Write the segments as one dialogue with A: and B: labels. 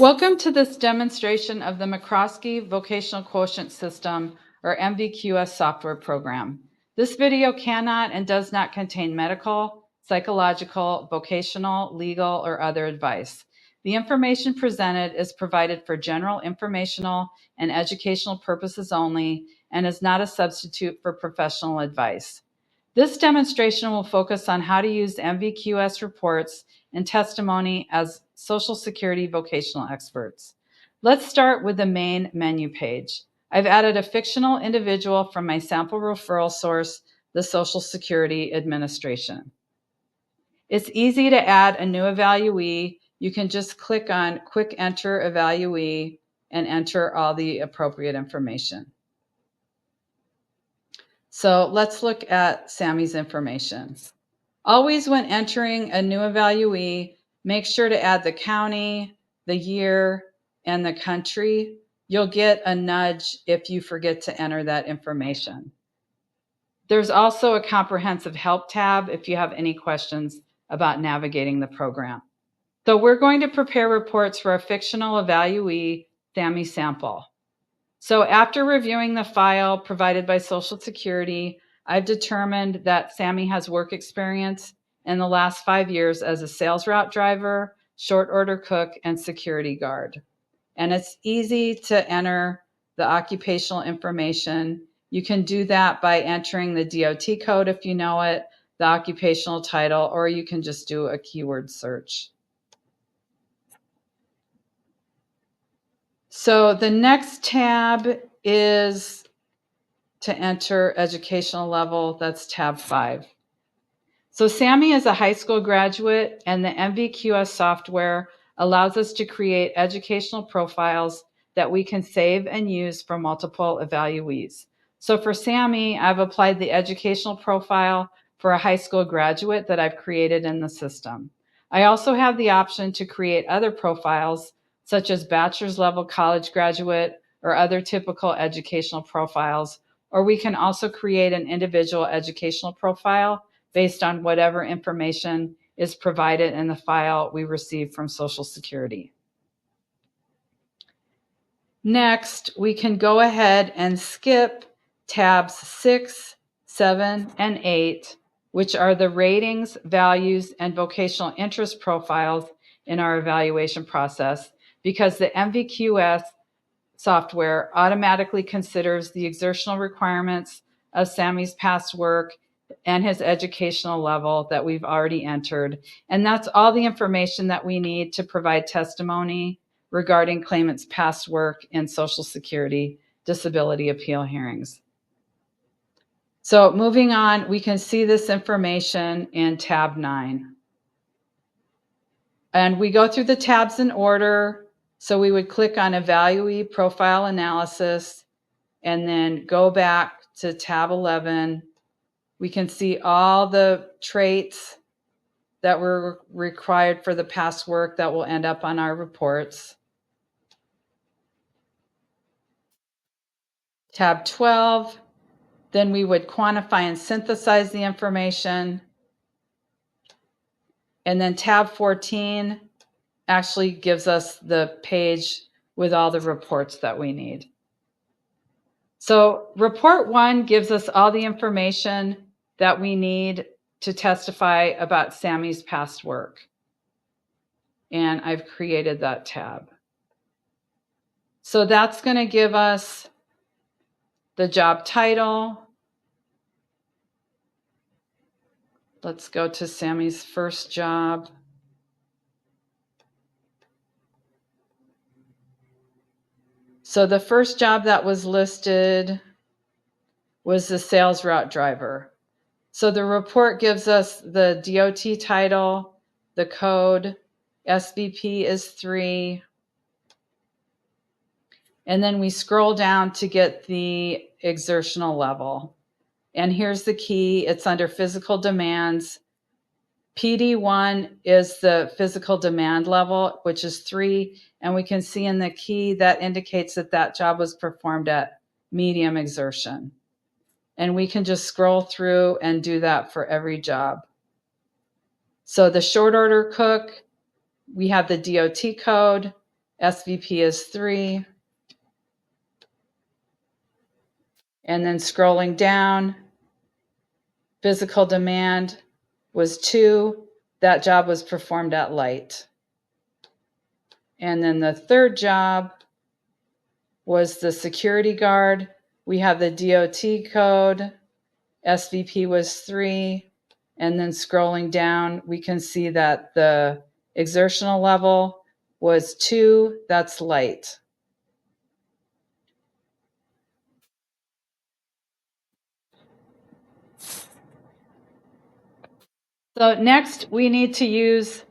A: Welcome to this demonstration of the McCrosky Vocational Quotient System, or MVQS software program. This video cannot and does not contain medical, psychological, vocational, legal, or other advice. The information presented is provided for general informational and educational purposes only and is not a substitute for professional advice. This demonstration will focus on how to use MVQS reports and testimony as Social Security vocational experts. Let's start with the main menu page. I've added a fictional individual from my sample referral source, the Social Security Administration. It's easy to add a new evaluee. You can just click on Quick Enter Evaluee and enter all the appropriate information. So let's look at Sammy's information. Always when entering a new evaluee, make sure to add the county, the year, and the country. You'll get a nudge if you forget to enter that information. There's also a comprehensive help tab if you have any questions about navigating the program. So we're going to prepare reports for a fictional evaluee, Sammy Sample. So after reviewing the file provided by Social Security, I've determined that Sammy has work experience in the last 5 years as a sales route driver, short order cook, and security guard. And it's easy to enter the occupational information. You can do that by entering the DOT code if you know it, the occupational title, or you can just do a keyword search. So the next tab is to enter educational level. That's tab 5. So Sammy is a high school graduate, and the MVQS software allows us to create educational profiles that we can save and use for multiple evaluees. So for Sammy, I've applied the educational profile for a high school graduate that I've created in the system. I also have the option to create other profiles, such as bachelor's level college graduate or other typical educational profiles, or we can also create an individual educational profile based on whatever information is provided in the file we receive from Social Security. Next, we can go ahead and skip tabs 6, 7, and 8, which are the ratings, values, and vocational interest profiles in our evaluation process, because the MVQS software automatically considers the exertional requirements of Sammy's past work and his educational level that we've already entered. And that's all the information that we need to provide testimony regarding claimant's past work in Social Security disability appeal hearings. So moving on, we can see this information in tab 9. And we go through the tabs in order. So we would click on Evaluee Profile Analysis and then go back to tab 11. We can see all the traits that were required for the past work that will end up on our reports. Tab 12, then we would quantify and synthesize the information. And then tab 14 actually gives us the page with all the reports that we need. So report 1 gives us all the information that we need to testify about Sammy's past work. And I've created that tab. So that's going to give us the job title. Let's go to Sammy's first job. So the first job that was listed was the sales route driver. So the report gives us the DOT title, the code, SVP is 3, and then we scroll down to get the exertional level. And here's the key. It's under physical demands. PD1 is the physical demand level, which is 3. And we can see in the key that indicates that that job was performed at medium exertion. And we can just scroll through and do that for every job. So the short order cook, we have the DOT code, SVP is 3. And then scrolling down, physical demand was 2. That job was performed at light. And then the third job was the security guard. We have the DOT code. SVP was 3. And then scrolling down, we can see that the exertional level was 2. That's light. So next, we need to use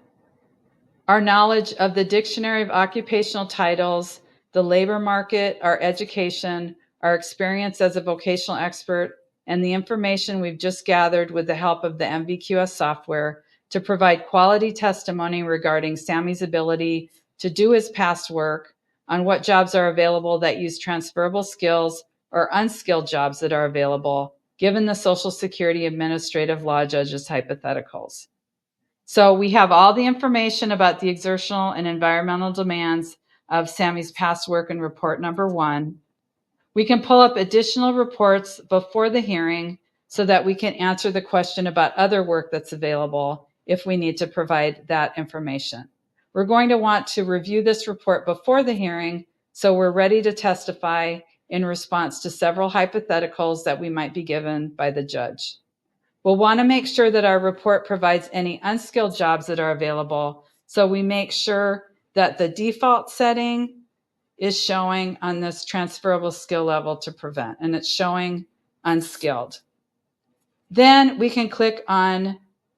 A: our knowledge of the Dictionary of Occupational Titles, the labor market, our education, our experience as a vocational expert, and the information we've just gathered with the help of the MVQS software to provide quality testimony regarding Sammy's ability to do his past work, on what jobs are available that use transferable skills or unskilled jobs that are available, given the Social Security Administrative Law Judge's hypotheticals. So we have all the information about the exertional and environmental demands of Sammy's past work in report number 1. We can pull up additional reports before the hearing so that we can answer the question about other work that's available if we need to provide that information. We're going to want to review this report before the hearing so we're ready to testify in response to several hypotheticals that we might be given by the judge. We'll want to make sure that our report provides any unskilled jobs that are available, so we make sure that the default setting is showing on this transferable skill level to prevent, and it's showing unskilled. Then we can click on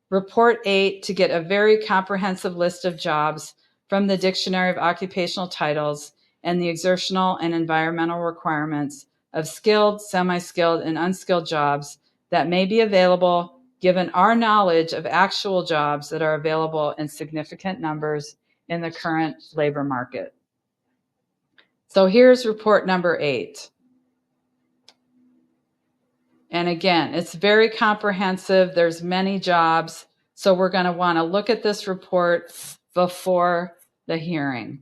A: Report 8 to get a very comprehensive list of jobs from the Dictionary of Occupational Titles and the exertional and environmental requirements of skilled, semi-skilled, and unskilled jobs that may be available given our knowledge of actual jobs that are available in significant numbers in the current labor market. So here's report number 8. And again, it's very comprehensive. There's many jobs. So we're going to want to look at this report before the hearing.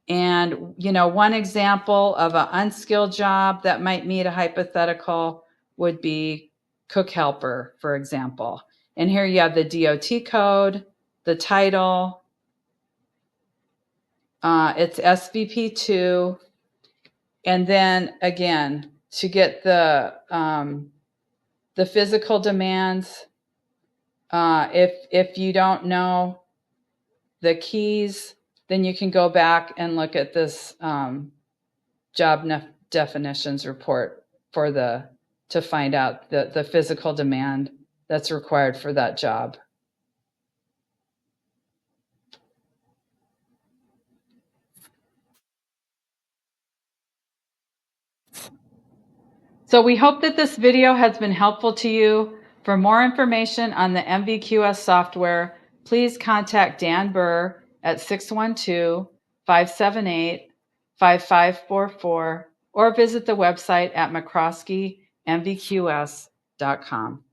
A: And, one example of an unskilled job that might meet a hypothetical would be cook helper, for example. And here you have the DOT code, the title, it's SVP2. And then again, to get the physical demands, if you don't know the keys, then you can go back and look at this job definitions report to find out the physical demand that's required for that job. So we hope that this video has been helpful to you. For more information on the MVQS software, please contact Dan Burr at 612-578-5544 or visit the website at McCroskyMVQS.com.